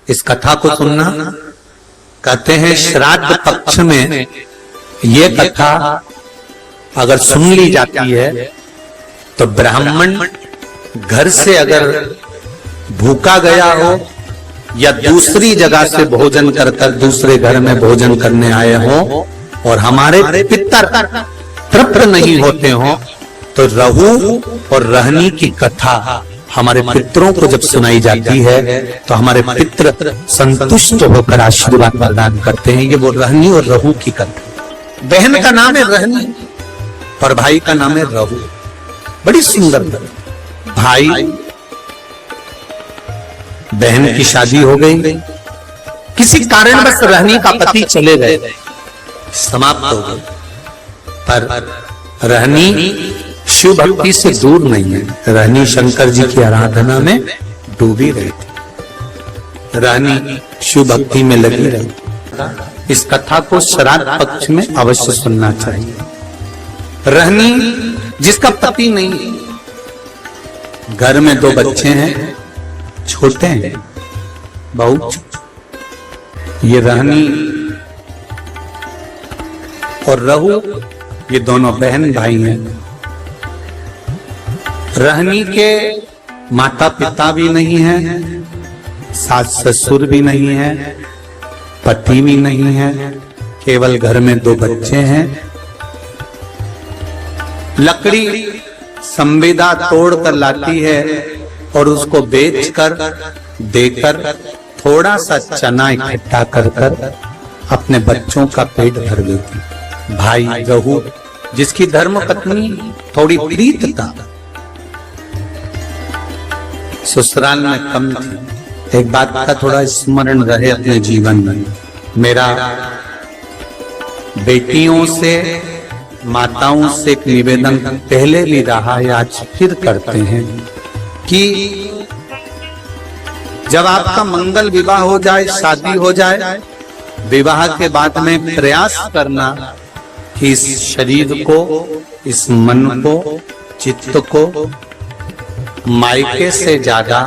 इस कथा को सुनना। कहते हैं श्राद्ध पक्ष में ये कथा अगर सुन ली जाती है तो ब्राह्मण घर से अगर भूखा गया हो या दूसरी जगह से भोजन कर दूसरे घर में भोजन करने आए हो और हमारे पितर तृप्त नहीं होते हो तो रहू और रहनी की कथा हमारे पितरों को जब सुनाई जाती है तो हमारे पितर संतुष्ट होकर आशीर्वाद प्रदान करते हैं। ये वो रहनी और रहू की कथा। बहन का नाम है रहनी और भाई का नाम है रहू। बड़ी सुंदर भाई बहन की शादी हो गई, किसी कारणवश रहनी का पति चले गए, समाप्त हो गए, पर रहनी शिव भक्ति से दूर नहीं है। रहनी शंकर जी की आराधना में डूबी रहती, रहनी शिव भक्ति में लगी रहती। इस कथा को श्राद्ध पक्ष में अवश्य सुनना चाहिए। रहनी जिसका पति नहीं, घर में 2 बच्चे हैं, छोटे हैं बहुत। ये रहनी और रहू ये दोनों बहन भाई हैं। रहनी के माता पिता भी नहीं है, सास ससुर भी नहीं है, पति भी नहीं है, केवल घर में 2 बच्चे हैं। लकड़ी संविदा तोड़ कर लाती है और उसको बेचकर देकर थोड़ा सा चना इकट्ठा कर अपने बच्चों का पेट भर देती। भाई रहू जिसकी धर्म पत्नी थोड़ी प्रीत था, ससुराल में कम थी। एक बात का थोड़ा स्मरण रहे अपने जीवन में। मेरा बेटियों से माताओं से एक निवेदन पहले भी रहा है, आज फिर करते हैं कि जब आपका मंगल विवाह हो जाए, शादी हो जाए, विवाह के बाद में प्रयास करना कि इस शरीर को, इस मन को, चित्त को मायके से ज्यादा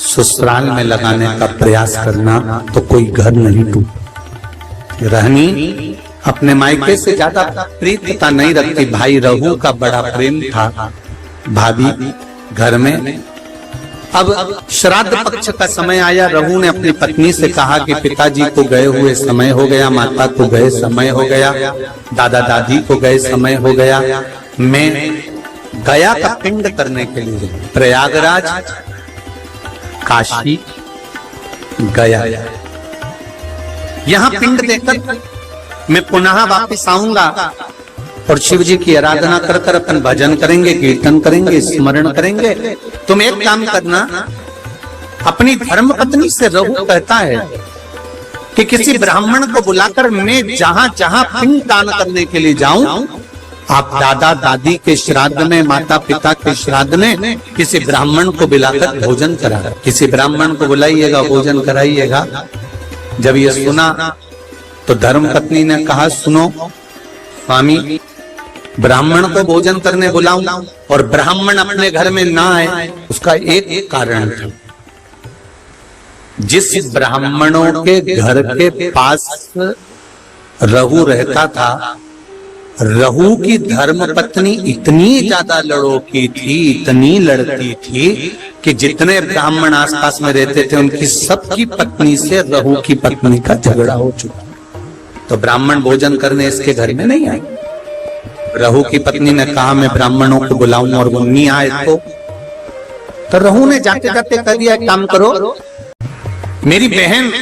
ससुराल में लगाने का प्रयास करना, तो कोई घर नहीं टूटे। रहनी अपने मायके से ज्यादा प्रीतता नहीं रखती। भाई रहू का बड़ा प्रेम था भाभी घर में। अब श्राद्ध पक्ष का समय आया, रहू ने अपनी पत्नी से कहा कि पिताजी को गए हुए समय हो गया, माता को गए समय हो गया, दादा दादी को गए समय हो गया, मैं गया का पिंड करने के लिए प्रयागराज, काशी गया, यहाँ पिंड देकर मैं पुनः वापस आऊंगा और शिव जी की आराधना कर कर अपन भजन करेंगे, कीर्तन करेंगे, स्मरण करेंगे। तुम एक काम करना, अपनी धर्म पत्नी से रहू कहता है कि किसी ब्राह्मण को बुलाकर मैं जहां जहां पिंड दान करने के लिए जाऊं, आप दादा दादी के श्राद्ध में, माता पिता के श्राद्ध में किसी ब्राह्मण को बुलाकर भोजन करा, किसी ब्राह्मण को बुलाइएगा, भोजन कराइएगा। जब ये सुना तो धर्म पत्नी ने कहा, सुनो स्वामी, ब्राह्मण को भोजन करने बुलाऊं और ब्राह्मण अपने घर में ना आए, उसका एक कारण था। जिस ब्राह्मणों के घर के पास रहू रहता था, रहू की धर्म पत्नी इतनी ज्यादा लड़ोकी थी, इतनी लड़ती थी कि जितने ब्राह्मण आसपास में रहते थे उनकी सबकी पत्नी से रहू की पत्नी का झगड़ा हो चुका। तो ब्राह्मण भोजन करने इसके घर में नहीं आए। रहू की पत्नी ने कहा मैं ब्राह्मणों को बुलाऊं और वो नहीं आए तो रहू ने जाते जाते कह दिया, काम करो, मेरी बहन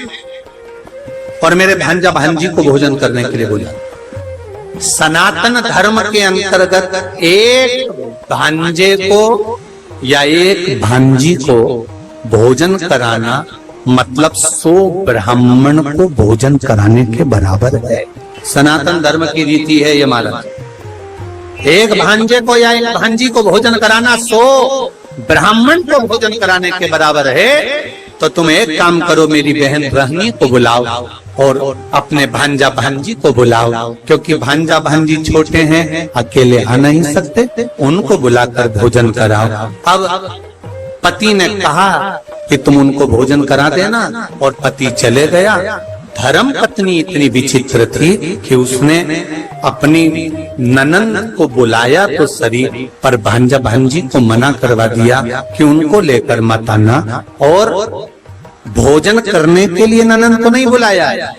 और मेरे भांजा भांजी को भोजन करने के लिए बोला। सनातन धर्म के अंतर्गत एक भांजे को या एक भांजी को भोजन कराना मतलब 100 ब्राह्मण को भोजन कराने के बराबर है। सनातन धर्म की रीति है ये माला। एक भांजे को या एक भांजी को भोजन कराना 100 ब्राह्मण को भोजन कराने के बराबर है। तो तुम एक काम करो, मेरी बहन रहनी को बुलाओ और अपने भांजा भांजी को बुलाओ, क्योंकि भांजा भांजी छोटे हैं, अकेले आ नहीं सकते, उनको बुलाकर भोजन कराओ। अब पति ने कहा कि तुम उनको भोजन करा देना, और पति चले गया। धर्म पत्नी इतनी विचित्र थी कि उसने अपनी ननंद को बुलाया तो शरीर पर भांजा भांजी को मना करवा दिया कि उनको लेकर मत आना, और भोजन करने के लिए ननंद को नहीं बुलाया,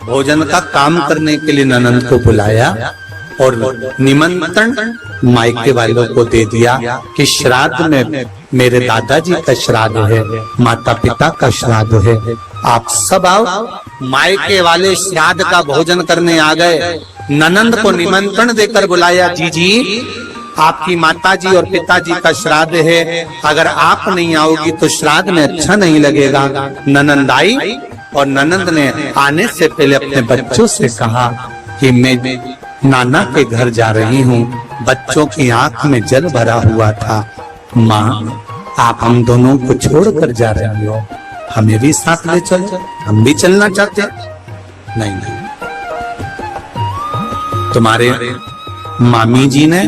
भोजन का काम करने के लिए ननंद को बुलाया, और निमंत्रण मायके वालों को दे दिया कि श्राद्ध में मेरे दादाजी का श्राद्ध है, माता पिता का श्राद्ध है, आप सब आओ। मायके वाले श्राद्ध का भोजन करने आ गए। ननंद को निमंत्रण देकर बुलाया, जी आपकी माताजी और पिताजी का श्राद्ध है, अगर आप नहीं आओगी तो श्राद्ध में अच्छा नहीं लगेगा। ननंद आई, और ननंद ने आने से पहले अपने बच्चों से कहा कि मैं नाना के घर जा रही हूँ। बच्चों की आंख में जल भरा हुआ था। माँ, आप हम दोनों को छोड़कर जा रही हो, हमें भी साथ ले चलो, हम भी चलना चाहते। नहीं, तुम्हारे मामी जी ने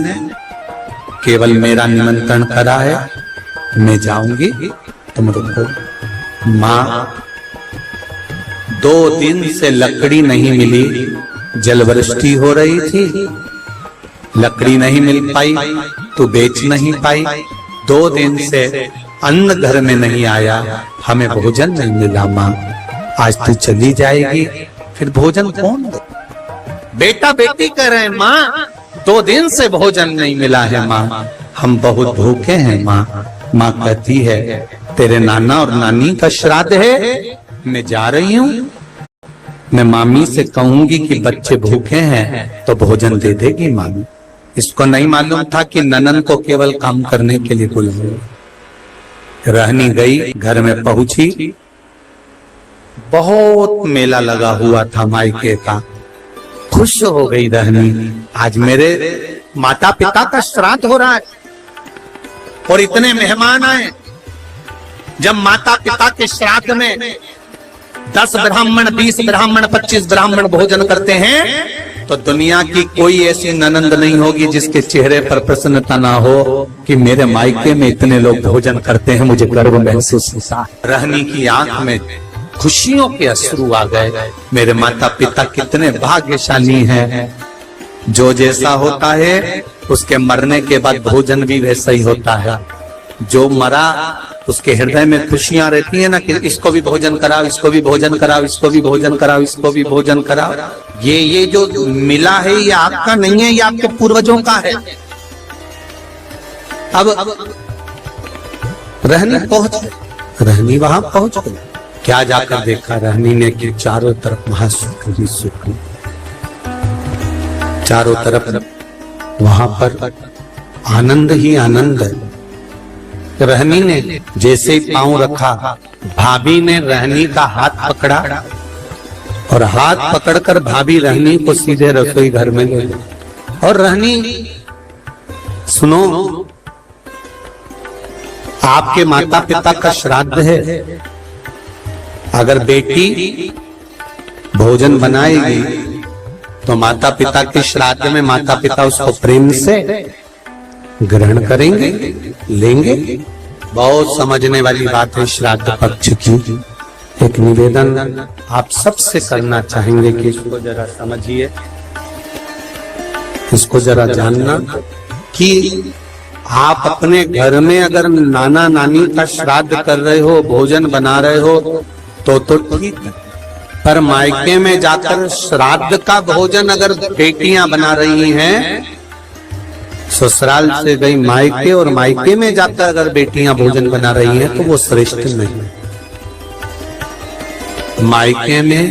केवल मेरा निमंत्रण करा है, मैं जाऊंगी, तुम रुको। माँ, 2 दिन से लकड़ी नहीं मिली, जलवृष्टि हो रही थी, लकड़ी नहीं मिल पाई तो बेच नहीं पाई। 2 दिन से अन्न घर में नहीं आया, हमें भोजन नहीं मिला। माँ, आज तू चली जाएगी, फिर भोजन कौन दे? बेटा बेटी कह रहे हैं, माँ 2 दिन से भोजन नहीं मिला है माँ, हम बहुत भूखे हैं माँ। माँ कहती है, तेरे नाना और नानी का श्राद्ध है, मैं जा रही हूँ, मैं मामी से कहूंगी कि बच्चे भूखे हैं तो भोजन दे देगी मामी। इसको नहीं मालूम था कि ननन को केवल काम करने के लिए बुलाया। रहनी गई, घर में पहुंची, बहुत मेला लगा हुआ था मायके का। खुश हो गई रहनी, आज मेरे माता पिता का श्राद्ध हो रहा है और इतने मेहमान आए। जब माता पिता के श्राद्ध में 10 ब्राह्मण, 20 ब्राह्मण, 25 ब्राह्मण भोजन करते हैं तो दुनिया की कोई ऐसी ननंद नहीं होगी जिसके चेहरे पर प्रसन्नता ना हो कि मेरे मायके में इतने लोग भोजन करते हैं, मुझे गर्व महसूस होता। रहनी की आंख में खुशियों के अश्रु आ गए। मेरे माता पिता कितने भाग्यशाली हैं। जो जैसा होता है उसके मरने के बाद भोजन भी वैसा ही होता है। जो मरा उसके हृदय में खुशियां रहती है ना कि इसको भी भोजन कराओ, इसको भी भोजन कराओ, इसको भी भोजन कराओ, इसको भी भोजन कराओ। ये जो मिला है ये आपका नहीं है, ये आपके पूर्वजों का है। अब रहनी वहां पहुंच गई। क्या जाकर देखा रहनी ने कि चारों तरफ वहां सुख ही सुख, चारों तरफ वहां पर आनंद ही आनंद है। रहनी ने जैसे ही पांव रखा, भाभी ने रहनी का हाथ पकड़ा और हाथ पकड़कर भाभी रहनी को सीधे रसोई घर में ले गई। और रहनी, सुनो, आपके माता पिता का श्राद्ध है, अगर बेटी भोजन बनाएगी तो माता पिता के श्राद्ध में माता पिता उसको प्रेम से ग्रहण करेंगे, लेंगे। बहुत समझने वाली बात है श्राद्ध पक्ष की। एक निवेदन आप सबसे करना चाहेंगे कि इसको जरा समझिए, इसको जरा जानना कि आप अपने घर में अगर नाना नानी का श्राद्ध कर रहे हो, भोजन बना रहे हो तो ठीक है, पर मायके में जाकर श्राद्ध का भोजन अगर बेटियां बना रही हैं, ससुराल से गई मायके और मायके में जाकर अगर बेटियां भोजन बना रही हैं तो वो श्रेष्ठ नहीं। मायके में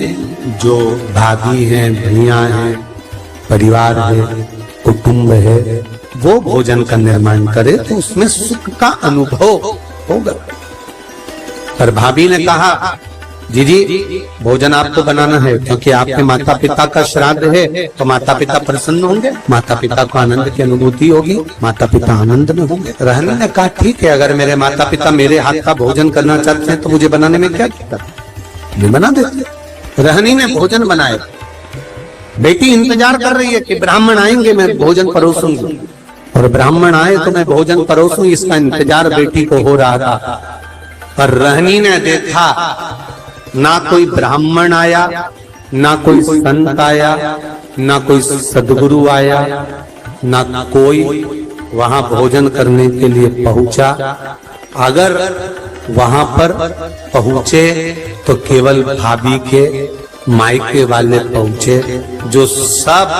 जो भाभी हैं, भैया हैं, परिवार है, कुटुंब है, वो भोजन का निर्माण करे तो उसमें सुख का अनुभव होगा। पर भाभी ने कहा, जी भोजन आपको बनाना है क्योंकि आपके माता पिता का श्राद्ध है, तो माता पिता प्रसन्न होंगे, माता पिता को आनंद की अनुभूति होगी, माता पिता आनंद में होंगे। रहनी ने कहा, ठीक है, अगर मेरे माता पिता मेरे हाथ का भोजन करना चाहते हैं तो मुझे बनाने में क्या दिक्कत, मैं बना देती। रहनी ने भोजन बनाया। बेटी इंतजार कर रही है कि ब्राह्मण आएंगे, मैं भोजन परोसूंगी। और ब्राह्मण आए तो मैं भोजन परोसूं, इसका इंतजार बेटी को हो रहा था। पर रहनी ने देखा ना कोई ब्राह्मण आया, ना कोई संत आया, ना कोई सदगुरु आया, ना कोई वहां भोजन करने के लिए पहुंचा। अगर वहां पर पहुंचे तो केवल भाभी के मायके वाले पहुंचे, जो सब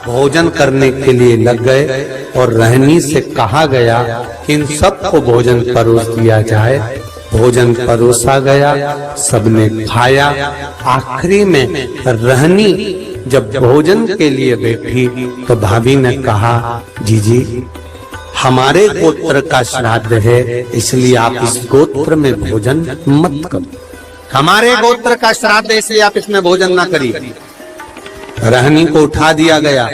भोजन करने के लिए लग गए। और रहनी से कहा गया कि इन सबको भोजन परोस दिया जाए। भोजन परोसा गया, सबने खाया। आखिरी में रहनी जब भोजन के लिए बैठी तो भाभी ने कहा, जीजी हमारे गोत्र का श्राद्ध है, इसलिए आप इस गोत्र में भोजन मत करो। हमारे गोत्र का श्राद्ध है, इसलिए आप इसमें भोजन ना करिए। रहनी को उठा दिया गया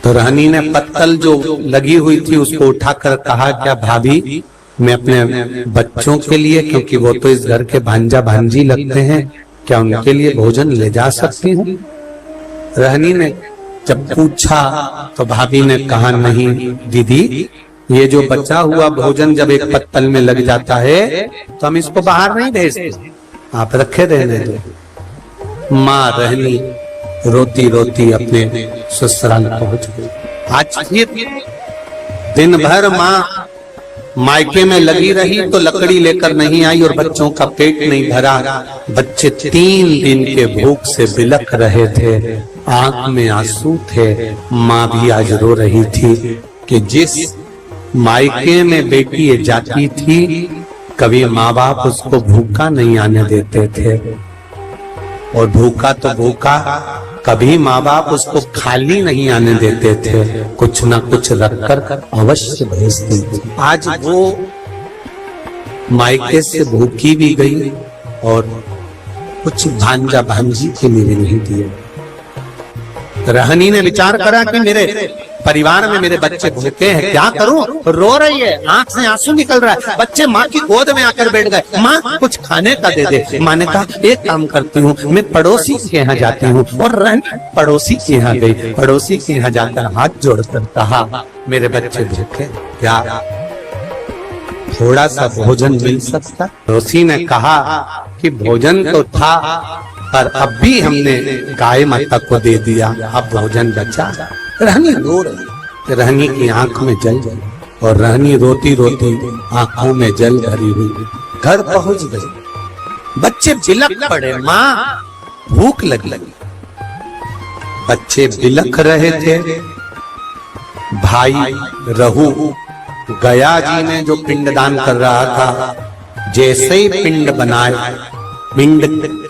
तो रहनी ने पत्तल जो लगी हुई थी उसको उठाकर कहा, क्या भाभी मैं अपने बच्चों के लिए, क्योंकि वो तो इस घर के भांजा भांजी लगते हैं, क्या उनके लिए भोजन ले जा सकती हूँ? रहनी ने जब पूछा तो भाभी ने कहा, नहीं दीदी, ये जो बचा हुआ भोजन जब एक पत्तल में लग जाता है तो हम इसको बाहर नहीं भेजते, आप रखे रहने दो। माँ रहनी रोती रोती अपने ससुराल पहुंच गई। आज दिन भर माँ मायके में लगी रही तो लकड़ी लेकर नहीं आई और बच्चों का पेट नहीं भरा। बच्चे 3 दिन के भूख से बिलख रहे थे, आंख में आंसू थे। माँ भी आज रो रही थी कि जिस मायके में बेटी जाती थी, कभी माँ बाप उसको भूखा नहीं आने देते थे। और भूखा तो भूखा, कभी माँ बाप उसको खाली नहीं आने देते थे, कुछ ना कुछ रखकर अवश्य भेजते थे। आज वो मायके से भूखी भी गई और कुछ भांजा भांजी के लिए भी नहीं दिए। रहनी ने विचार करा कि मेरे परिवार में मेरे बच्चे भूखे हैं, क्या करूं? रो रही है, आंख से आंसू निकल रहा है। बच्चे माँ की गोद में आकर बैठ गए, माँ कुछ खाने का दे दे। माँ ने कहा, एक काम करती हूँ, मैं पड़ोसी के यहाँ जाती हूँ। और रहनी पड़ोसी के यहाँ गई। पड़ोसी के यहाँ जाकर हाथ जोड़कर कहा, मेरे बच्चे भूखे, क्या थोड़ा सा भोजन मिल सकता? पड़ोसी ने कहा कि भोजन तो था, पर अब भी हमने गाय माता को दे दिया, अब भोजन बचा। रहनी रो रही, रहनी की आंख में जल और रहनी रोती रोती आंखों में जल भरी हुई घर पहुंच गई। बच्चे बिलख पड़े, माँ भूख लगी। बच्चे बिलख रहे थे। भाई रहू गया जी ने जो पिंडदान कर रहा था, जैसे ही पिंड बनाए, पिंड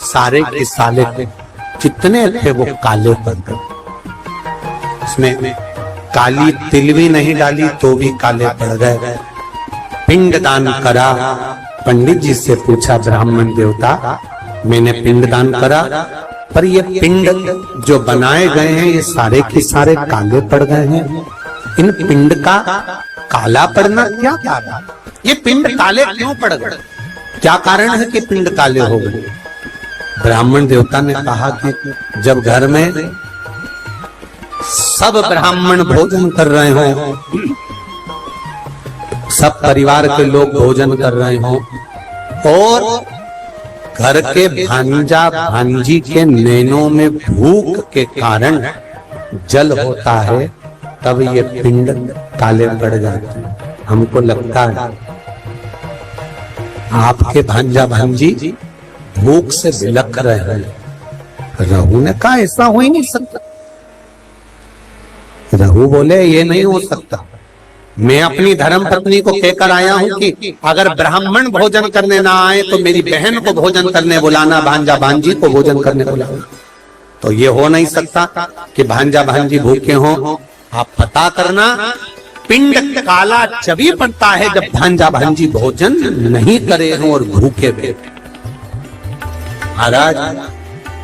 सारे के साले जितने थे वो काले पड़ गए। उसमें काली तिल भी नहीं डाली तो भी काले पड़ गए। पिंडदान करा। पंडित जी से पूछा, ब्राह्मण देवता मैंने पिंडदान करा, पर ये पिंड जो बनाए गए हैं ये सारे के सारे काले पड़ गए हैं, इन पिंड का काला पड़ना क्या कारण? ये पिंड काले क्यों पड़ गए? क्या कारण है कि पिंड काले हो गए? ब्राह्मण देवता ने कहा कि जब घर में सब ब्राह्मण भोजन कर रहे हो, सब परिवार के लोग भोजन कर रहे हो और घर के भांजा भांजी के नैनों में भूख के कारण जल होता है, तब ये पिंड काले पड़ जाते हैं। हमको लगता है आपके भांजा भांजी भूख से बिलख रहे हैं। रहू ने कहा, ऐसा हो ही नहीं सकता। रहू बोले, ये नहीं हो सकता। मैं अपनी धर्म पत्नी को कहकर आया हूं कि अगर ब्राह्मण भोजन करने ना आए तो मेरी बहन को भोजन करने बुलाना, भांजा भांजी को भोजन करने बुलाना। तो ये हो नहीं सकता कि भांजा भांजी भूखे हो। आप पता करना, पिंड काला जभी पड़ता है जब भांजा भांजी भोजन नहीं करे हो और भूखे बैठे। महाराज,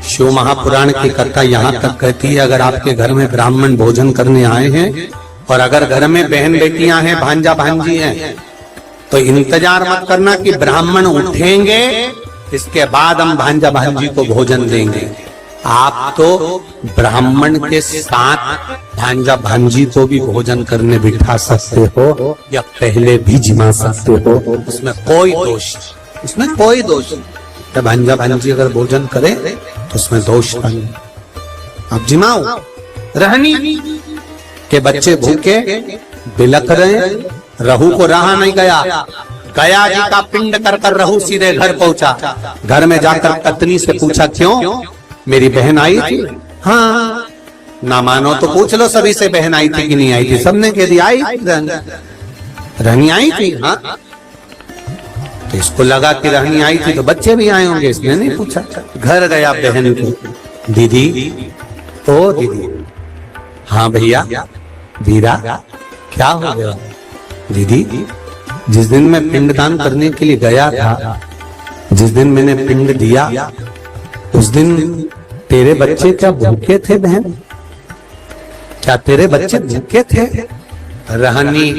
शिव महापुराण की कथा यहाँ तक कहती है, अगर आपके घर में ब्राह्मण भोजन करने आए हैं और अगर घर में बहन बेटियां हैं, भांजा भांजी हैं, तो इंतजार मत करना कि ब्राह्मण उठेंगे इसके बाद हम भांजा भांजी को भोजन देंगे। आप तो ब्राह्मण के साथ भांजा भांजी को भी भोजन करने बिठा सकते हो या पहले भी जिमा सकते हो, उसमें कोई दोष, उसमें कोई दोष नहीं। भांजा भांजी अगर भोजन करे तो उसमें दोष नहीं। आप जिमाओ। रहनी के बच्चे भूखे बिलक रहे, रहू को रहा नहीं गया, गया जी का पिंड कर कर रहू सीधे घर पहुंचा। घर में जाकर पत्नी से पूछा, क्यों मेरी बहन आई थी? हाँ, ना मानो तो पूछ लो सभी से, बहन आई थी कि नहीं आई थी? सबने कह दिया आई रहनी आई थी। हाँ, तो इसको लगा कि रहनी आई थी तो बच्चे भी आए होंगे, इसने नहीं पूछा। घर गया बहन को, दीदी ओ दीदी, हाँ भैया वीरा क्या हो गया? दीदी जिस दिन मैं पिंडदान करने के लिए गया था, जिस दिन मैंने पिंड दिया, उस दिन तेरे बच्चे क्या भूखे थे बहन? क्या तेरे बच्चे भूखे थे? रहनी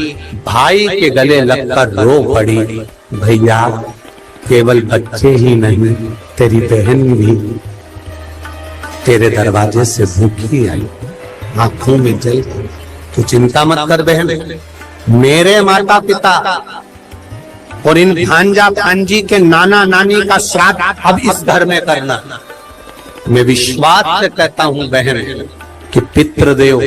भाई के गले लगकर रो पड़ी, भैया केवल बच्चे ही नहीं, तेरी बहन भी तेरे दरवाजे से भूखी आई, आंखों में जल। तू चिंता मत कर बहन, मेरे माता पिता और इन भांजा भांजी के नाना नानी का श्राद्ध अब इस घर में करना। मैं विश्वास से कहता हूं बहन कि पितृदेव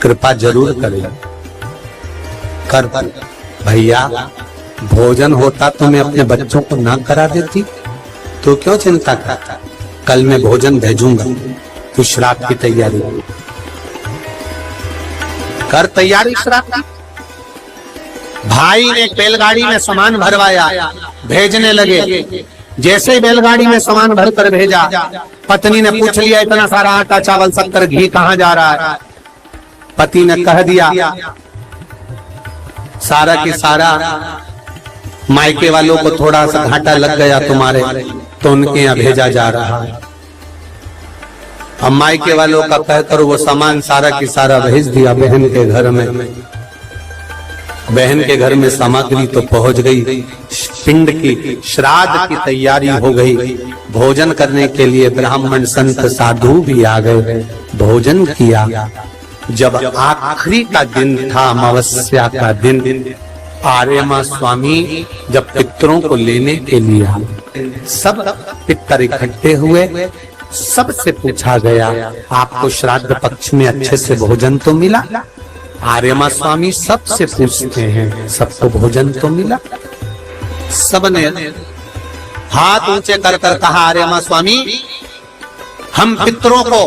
कृपा जरूर करेगा। कर भैया भोजन होता तो मैं अपने बच्चों को ना करा देती, तो क्यों चिंता करता? कल मैं भोजन भेजूंगा, तू श्राद्ध की तैयारी कर। तैयारी श्राद्ध की। भाई ने बैलगाड़ी में सामान भरवाया, भेजने लगे। जैसे ही बैलगाड़ी में सामान भरकर भेजा, पत्नी ने पूछ लिया, इतना सारा आटा चावल शक्कर घी कहाँ जा रहा है? पति ने कह दिया, सारा की सारा मायके वालों को थोड़ा सा घाटा लग गया तुम्हारे, तो उनके यहाँ भेजा जा रहा है। अब मायके वालों का कहकर वो सामान सारा की सारा भेज दिया बहन के घर में। बहन के घर में सामग्री तो पहुंच गई, पिंड की श्राद्ध की तैयारी हो गई। भोजन करने के लिए ब्राह्मण संत साधु भी आ गए, भोजन किया। जब आखिरी का दिन था, अमावस्या का दिन, आर्यमा स्वामी जब पितरों को लेने के लिए आए, सब पितर इकट्ठे हुए। सबसे पूछा गया, आपको श्राद्ध पक्ष में अच्छे से भोजन तो मिला? आर्यमा स्वामी सबसे पूछते हैं, सबको भोजन तो मिला? सबने हाथ ऊंचे कर कर कहा, आर्यमा स्वामी हम पितरों को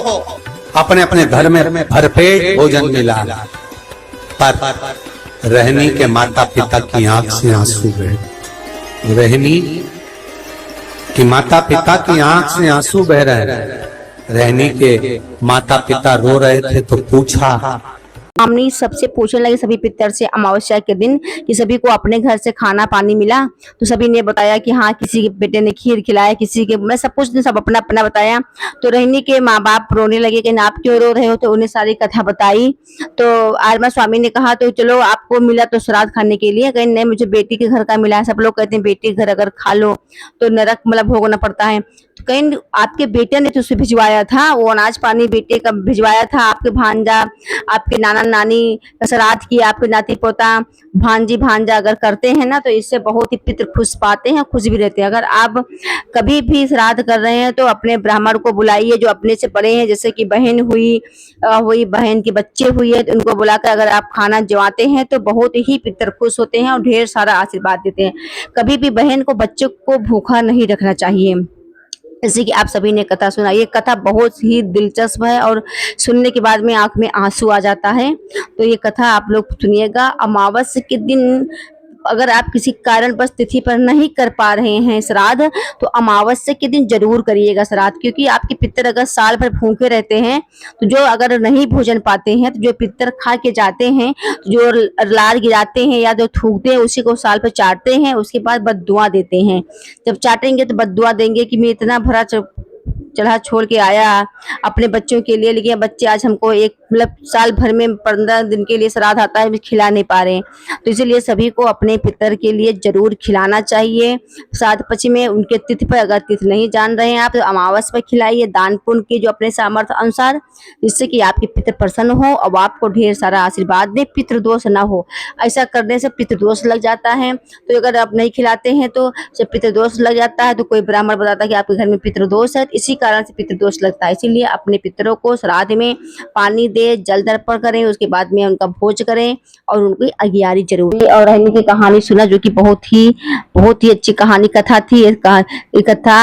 अपने अपने घर में भरपेट भोजन मिला। पर रहनी के माता पिता की आंख से आंसू बहे। रहनी कि माता पिता की आंख से आंसू बह रहे हैं। रहनी के माता पिता रो रहे थे तो पूछा, हमने सबसे पूछने लगे सभी पितर से अमावस्या के दिन कि सभी को अपने घर से खाना पानी मिला? तो सभी ने बताया कि हाँ, किसी के बेटे ने खीर खिलाया, किसी के, मैं सब कुछ सब अपना अपना बताया। तो रहनी के माँ बाप रोने लगे कि आप क्यों रो रहे हो? तो उन्हें सारी कथा बताई। तो आर्यमा स्वामी ने कहा, तो चलो आपको मिला तो श्राद्ध खाने के लिए, कहीं नहीं मुझे बेटी के घर का मिला है। सब लोग कहते हैं बेटी के घर अगर खा लो तो नरक मतलब भोगना पड़ता है। तो कहीं आपके बेटे ने तो उसे भिजवाया था, वो अनाज पानी बेटे का भिजवाया था। आपके भांजा, आपके नाना नानी का श्राद्ध किया, आपके नाती पोता भांजी भांजा अगर करते हैं ना, तो इससे बहुत ही पितृ खुश पाते हैं, खुश भी रहते हैं। अगर आप कभी भी श्राद्ध कर रहे हैं तो अपने ब्राह्मण को बुलाइए जो अपने से बड़े हैं, जैसे कि बहन हुई बहन के बच्चे हुई है, तो उनको बुलाकर अगर आप खाना जमाते हैं तो बहुत ही पितृ खुश होते हैं और ढेर सारा आशीर्वाद देते हैं। कभी भी बहन को, बच्चों को भूखा नहीं रखना चाहिए। जैसे कि आप सभी ने कथा सुना, ये कथा बहुत ही दिलचस्प है और सुनने के बाद में आंख में आंसू आ जाता है। तो ये कथा आप लोग सुनिएगा। अमावस्या के दिन अगर आप किसी कारणवश तिथि पर नहीं कर पा रहे हैं श्राद्ध, तो अमावस्या के दिन जरूर करिएगा श्राद्ध, क्योंकि आपके पितर अगर साल भर भूखे रहते हैं तो जो अगर नहीं भोजन पाते हैं, तो जो पितर खा के जाते हैं, जो लार गिराते हैं या जो थूकते हैं, उसी को साल भर चाटते हैं, उसके बाद बद्दुआ देते हैं। जब चाटेंगे तो बद्दुआ देंगे कि मैं इतना भरा चढ़ा छोड़ के आया अपने बच्चों के लिए, लेकिन बच्चे आज हमको एक मतलब साल भर में 15 दिन के लिए श्राद्ध आता है, खिला नहीं पा रहे हैं। तो इसीलिए सभी को अपने पितर के लिए जरूर खिलाना चाहिए। श्राद्ध पक्ष में उनके तिथि पर, अगर तिथि नहीं जान रहे हैं आप, तो अमावस पर खिलाइए दान पुण्य की जो अपने सामर्थ्य अनुसार, जिससे कि आपके पितर प्रसन्न हो और आपको ढेर सारा आशीर्वाद दे, पितृदोष ना हो। ऐसा करने से पितृदोष लग जाता है। तो अगर आप नहीं खिलाते हैं तो जब पितृदोष लग जाता है तो कोई ब्राह्मण बताता है कि आपके घर में पितृदोष है, इसी कारण से पितृदोष लगता है। इसीलिए अपने पितरों को श्राद्ध में पानी दे, जल दर्पण करें, उसके बाद में उनका भोज करें और उनकी अगियारी जरूर। और रहने की कहानी सुना, जो कि बहुत ही अच्छी कहानी कथा थी। ये कथा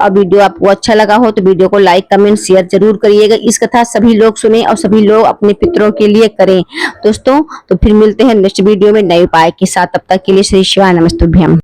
और वीडियो आपको अच्छा लगा हो तो वीडियो को लाइक कमेंट शेयर जरूर करिएगा। इस कथा सभी लोग सुने और सभी लोग अपने पितरों के लिए करें दोस्तों। तो फिर मिलते हैं नेक्स्ट वीडियो में नए उपाय के साथ। तब तक के लिए श्री शिवाय नमस्तुभ्यम।